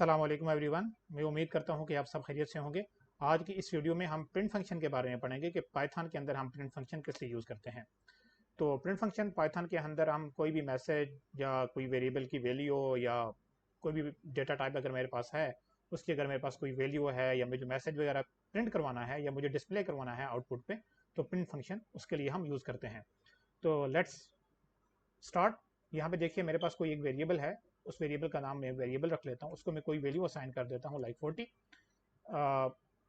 अस्सलाम वालेकुम एवरीवन। मैं उम्मीद करता हूं कि आप सब खैरियत से होंगे। आज की इस वीडियो में हम प्रिंट फंक्शन के बारे में पढ़ेंगे कि पाइथन के अंदर हम प्रिंट फंक्शन किस लिए यूज़ करते हैं। तो प्रिंट फंक्शन पाइथन के अंदर हम कोई भी मैसेज या कोई वेरिएबल की वैल्यू या कोई भी डेटा टाइप अगर मेरे पास है, उसकी अगर मेरे पास कोई वैल्यू है या मुझे मैसेज वगैरह प्रिंट करवाना है या मुझे डिस्प्ले करवाना है आउटपुट पे, तो प्रिंट फंक्शन उसके लिए हम यूज़ करते हैं। तो लेट्स स्टार्ट। यहाँ पे देखिए मेरे पास कोई एक वेरिएबल है। उस वेरिएबल का नाम मैं वेरिएबल रख लेता हूँ, उसको मैं कोई वैल्यू असाइन कर देता हूँ लाइक 40।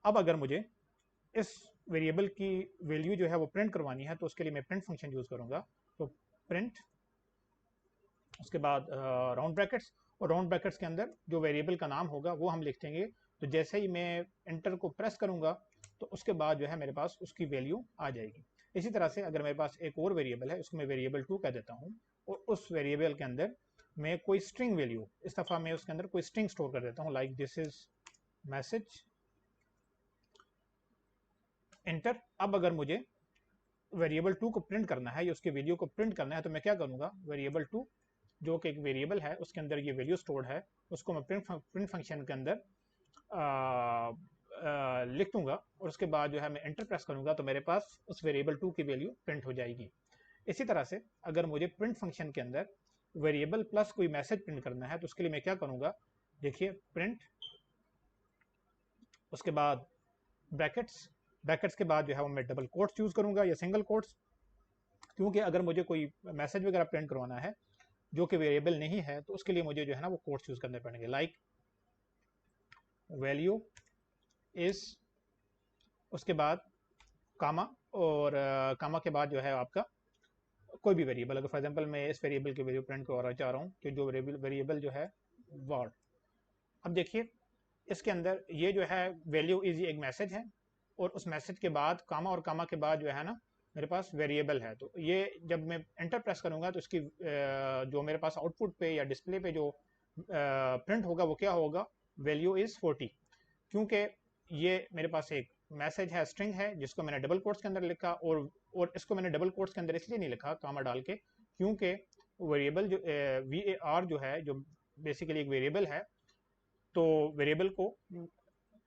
अब अगर मुझे इस वेरिएबल की वैल्यू जो है वो प्रिंट करवानी है तो उसके लिए मैं प्रिंट फंक्शन यूज़ करूँगा। तो प्रिंट, उसके बाद राउंड ब्रैकेट्स, और राउंड ब्रैकेट्स के अंदर जो वेरिएबल का नाम होगा वो हम लिख देंगे। तो जैसे ही मैं एंटर को प्रेस करूँगा तो उसके बाद जो है मेरे पास उसकी वैल्यू आ जाएगी। इसी तरह से अगर मेरे पास एक और वेरिएबल है, उसको मैं वेरिएबल 2 कह देता हूँ, और उस वेरिएबल के अंदर मैं कोई स्ट्रिंग वैल्यू, इस दफ़ा मैं उसके अंदर कोई स्ट्रिंग स्टोर कर देता हूँ like this is message, enter. अब अगर मुझे वेरिएबल 2 को प्रिंट करना है या उसकी वैल्यू को प्रिंट करना है तो मैं क्या करूँगा, वेरिएबल 2 जो कि एक वेरिएबल है उसके अंदर ये वैल्यू स्टोर्ड है, उसको मैं प्रिंट फंक्शन के अंदर लिख दूंगा, और उसके बाद जो है मैं एंटर प्रेस करूंगा तो मेरे पास उस वेरिएबल 2 की वैल्यू प्रिंट हो जाएगी। इसी तरह से अगर मुझे प्रिंट फंक्शन के अंदर वेरिएबल प्लस कोई मैसेज प्रिंट करना है तो उसके लिए मैं क्या करूंगा, देखिए प्रिंट, उसके बाद ब्रैकेट्स, ब्रैकेट्स के बाद जो है वो मैं डबल कोट्स यूज करूंगा या सिंगल कोट्स, क्योंकि अगर मुझे कोई मैसेज वगैरह प्रिंट करवाना है जो कि वेरिएबल नहीं है तो उसके लिए मुझे जो है ना वो कोट्स यूज करने पड़ेंगे लाइक वैल्यू इज, उसके बाद कामा, और कामा के बाद जो है आपका कोई भी वेरिएबल। अगर फॉर एग्जांपल मैं इस वेरिएबल की वैल्यू प्रिंट करवाना चाह रहा हूँ कि जो वेरिएबल जो है वर्ड। अब देखिए इसके अंदर ये जो है वैल्यू इज एक मैसेज है, और उस मैसेज के बाद कामा, और कामा के बाद जो है ना मेरे पास वेरिएबल है। तो ये जब मैं एंटर प्रेस करूंगा तो इसकी जो मेरे पास आउटपुट पे या डिस्प्ले पे जो प्रिंट होगा वो क्या होगा, वैल्यू इज 40। क्योंकि ये मेरे पास एक मैसेज है, स्ट्रिंग है, जिसको मैंने डबल कोट्स के अंदर लिखा, और इसको मैंने डबल कोट्स के अंदर इसलिए नहीं लिखा कामा डाल के, क्योंकि वेरिएबल जो वी ए आर जो है, जो बेसिकली एक वेरिएबल है, तो वेरिएबल को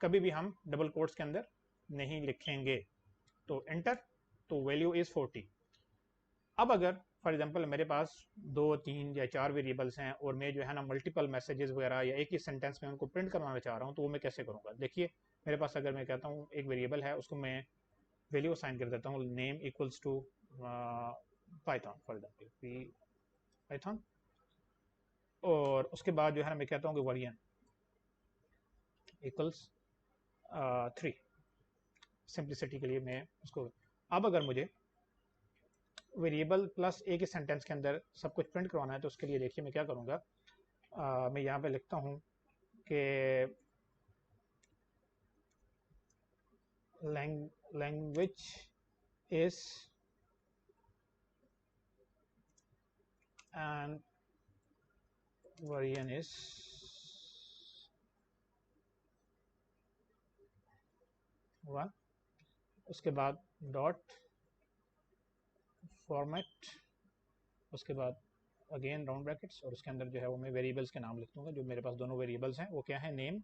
कभी भी हम डबल कोट्स के अंदर नहीं लिखेंगे। तो एंटर, तो वैल्यू इज 40। अब अगर फॉर एग्जांपल मेरे पास दो तीन या चार वेरिएबल्स हैं और मैं जो है ना मल्टीपल मैसेजेस वगैरह या एक ही सेंटेंस में उनको प्रिंट करवाना चाह रहा हूँ, तो वो मैं कैसे करूँगा। देखिए मेरे पास अगर मैं कहता हूँ एक वेरिएबल है, उसको मैं वैल्यू असाइन कर देता हूँ name equals to Python, for example P Python, और उसके बाद जो है ना मैं कहता हूँ कि वर्जन इक्वल्स 3, सिंप्लिसिटी के लिए मैं उसको। अब अगर मुझे वेरिएबल प्लस एक ही सेंटेंस के अंदर सब कुछ प्रिंट करवाना है तो उसके लिए देखिए मैं क्या करूँगा, मैं यहाँ पे लिखता हूँ कि language is and version is, one, उसके बाद डॉट फॉर्मेट, उसके बाद अगेन राउंड ब्रैकेट्स, और उसके अंदर जो है वो मैं वेरिएबल्स के नाम लिख दूंगा। जो मेरे पास दोनों वेरिएबल्स हैं वो क्या है, नेम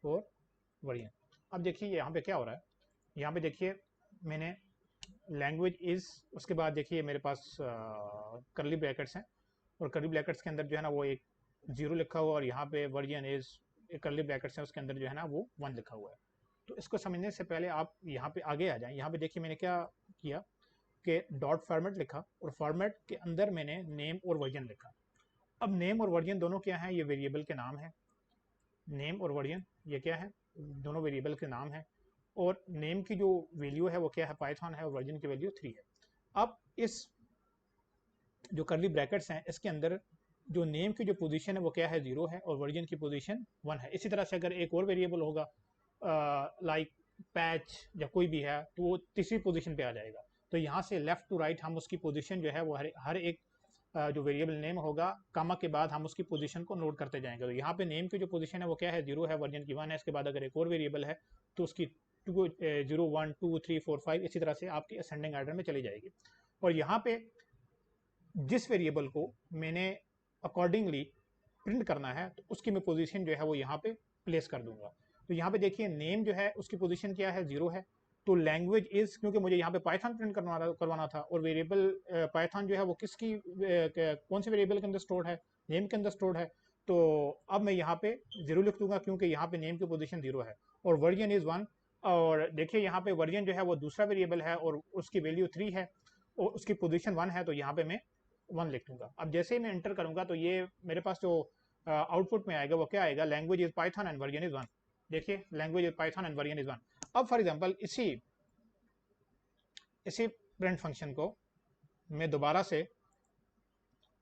और वर्जन। अब देखिए यहाँ पे क्या हो रहा है, यहाँ पे देखिए मैंने लैंग्वेज इज, उसके बाद देखिए मेरे पास करली ब्रैकेट्स हैं, और करली ब्रैकेट्स के अंदर जो है ना वो एक जीरो लिखा हुआ, और यहाँ पे वर्जन इज करली ब्रैकेट्स है उसके अंदर जो है ना वो 1 लिखा हुआ है। तो इसको समझने से पहले आप यहाँ पे आगे आ जाएं। यहाँ पे देखिए मैंने क्या किया कि डॉट फॉर्मेट लिखा, और फॉर्मेट के अंदर मैंने नेम और वर्जन लिखा। अब नेम और वर्जन दोनों क्या हैं, ये वेरिएबल के नाम है। नेम और वर्जन ये क्या है, दोनों वेरिएबल के नाम है। और नेम की जो वैल्यू है वो क्या है, पाइथन है, और वर्जन की वैल्यू 3 है। अब इस जो करली ब्रैकेट्स हैं इसके अंदर जो नेम की जो पोजीशन है वो क्या है, 0 है, और वर्जन की पोजीशन 1 है। इसी तरह से अगर एक और वेरिएबल होगा लाइक पैच या कोई भी है तो वो तीसरी पोजीशन पे आ जाएगा। तो यहाँ से लेफ्ट टू राइट हम उसकी पोजीशन जो है वो हर एक जो वेरिएबल नेम होगा कामा के बाद हम उसकी पोजीशन को नोट करते जाएंगे। तो यहाँ पे नेम की जो पोजीशन है वो क्या है, 0 है, वर्जन की 1 है। इसके बाद अगर एक और वेरिएबल है तो उसकी 0 1 2 3 4 5 इसी तरह से आपकी असेंडिंग आर्डर में चली जाएगी। और यहाँ पे जिस वेरिएबल को मैंने अकॉर्डिंगली प्रिंट करना है तो उसकी मैं पोजीशन जो है वो यहाँ पे प्लेस कर दूंगा। तो यहाँ पे देखिए नेम जो है उसकी पोजीशन क्या है, 0 है। तो लैंग्वेज इज, क्योंकि मुझे यहाँ पे पाइथन प्रिंट करवाना था और वेरिएबल पाइथन जो है वो किसकी कौन से वेरिएबल के अंदर स्टोर्ड है, नेम के अंदर स्टोर्ड है। तो अब मैं यहाँ पे 0 लिख दूंगा क्योंकि यहाँ पे नेम की पोजीशन 0 है और वर्जन इज 1। और देखिए यहाँ पे वर्जन जो है वो दूसरा वेरिएबल है और उसकी वैल्यू 3 है और उसकी पोजीशन 1 है, तो यहाँ पे मैं 1 लिख दूंगा। अब जैसे ही मैं एंटर करूंगा तो ये मेरे पास जो आउटपुट में आएगा वो क्या आएगा, language is Python and version is 1। देखिए language is Python and version is 1। अब फॉर एग्जांपल इसी प्रिंट फंक्शन को मैं दोबारा से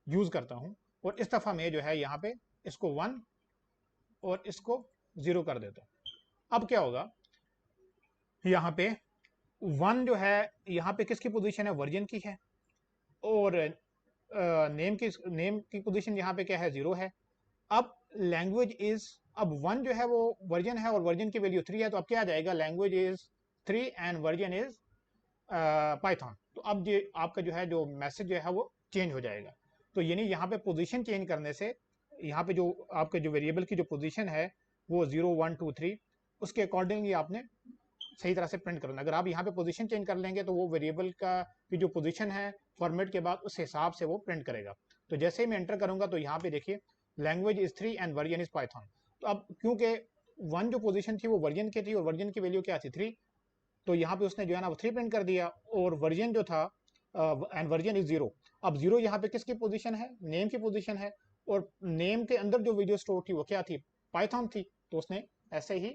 यूज करता हूं और इस दफा मैं जो है यहाँ पे इसको 1 और इसको 0 कर देता हूं। अब क्या होगा, यहाँ पे 1 जो है यहाँ पे किसकी पोजीशन है, वर्जन की है, और नेम की पोजीशन यहाँ पे क्या है, 0 है। अब लैंग्वेज इज, अब 1 जो है वो वर्जन है और वर्जन की वैल्यू 3 है, तो अब क्या आ जाएगा, language is 3 and version is Python. तो अब ये आपका जो है जो मैसेज जो है वो चेंज हो जाएगा। तो यानी यहाँ पे पोजीशन चेंज करने से यहाँ पे जो आपके जो वेरिएबल की जो पोजीशन है वो 0 1 2 3 उसके अकॉर्डिंगली आपने सही तरह से प्रिंट करना। अगर आप यहाँ पे पोजीशन चेंज कर लेंगे तो वो वेरिएबल का की जो पोजीशन है फॉर्मेट के बाद उस हिसाब से वो प्रिंट करेगा। तो जैसे ही मैं एंटर करूंगा तो यहाँ पे देखिए language is 3 and version is Python. तो अब क्योंकि 1 जो पोजीशन थी वो वर्जन की थी और वर्जन की वैल्यू क्या थी, 3, तो यहाँ पे उसने जो है ना वो 3 प्रिंट कर दिया और वर्जन जो था एंड वर्जन इज 0। अब 0 यहाँ पे किसकी पोजीशन है, नेम की पोजीशन है और नेम के अंदर जो वीडियो स्टोर थी वो क्या थी, पाइथन थी। तो उसने ऐसे ही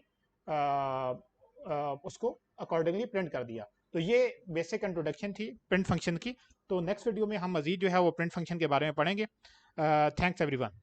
उसको अकॉर्डिंगली प्रिंट कर दिया। तो ये बेसिक इंट्रोडक्शन थी प्रिंट फंक्शन की। तो नेक्स्ट वीडियो में हम मजीद जो है वो प्रिंट फंक्शन के बारे में पढ़ेंगे। Thanks everyone.